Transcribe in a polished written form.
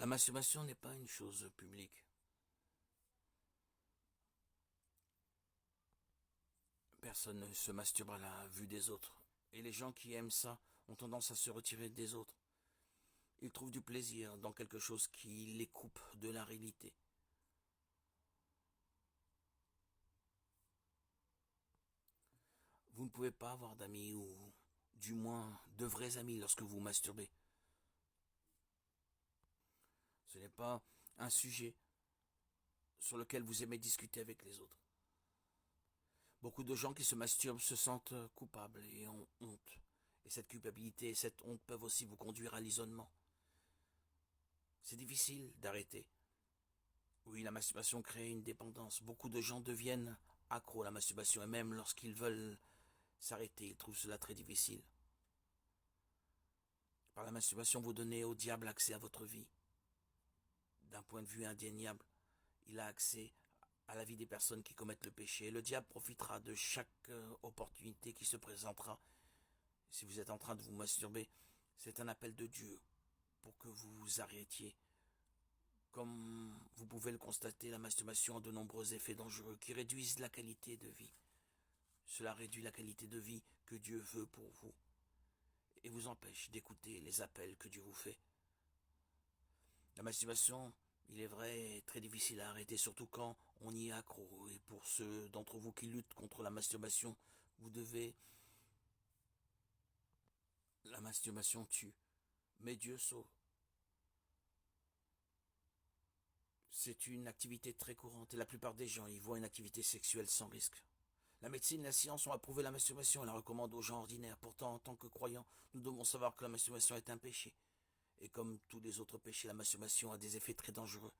La masturbation n'est pas une chose publique. Personne ne se masturbe à la vue des autres. Et les gens qui aiment ça ont tendance à se retirer des autres. Ils trouvent du plaisir dans quelque chose qui les coupe de la réalité. Vous ne pouvez pas avoir d'amis ou du moins de vrais amis lorsque vous masturbez. Ce n'est pas un sujet sur lequel vous aimez discuter avec les autres. Beaucoup de gens qui se masturbent se sentent coupables et ont honte. Et cette culpabilité et cette honte peuvent aussi vous conduire à l'isolement. C'est difficile d'arrêter. Oui, la masturbation crée une dépendance. Beaucoup de gens deviennent accros à la masturbation et même lorsqu'ils veulent s'arrêter, ils trouvent cela très difficile. Par la masturbation, vous donnez au diable accès à votre vie. D'un point de vue indéniable, il a accès à la vie des personnes qui commettent le péché. Le diable profitera de chaque opportunité qui se présentera. Si vous êtes en train de vous masturber, c'est un appel de Dieu pour que vous vous arrêtiez. Comme vous pouvez le constater, la masturbation a de nombreux effets dangereux qui réduisent la qualité de vie. Cela réduit la qualité de vie que Dieu veut pour vous et vous empêche d'écouter les appels que Dieu vous fait. La masturbation, il est vrai, est très difficile à arrêter, surtout quand on y est accro. Et pour ceux d'entre vous qui luttent contre la masturbation, vous devez... La masturbation tue, mais Dieu sauve. C'est une activité très courante et la plupart des gens y voient une activité sexuelle sans risque. La médecine et la science ont approuvé la masturbation et la recommandent aux gens ordinaires. Pourtant, en tant que croyants, nous devons savoir que la masturbation est un péché. Et comme tous les autres péchés, la masturbation a des effets très dangereux.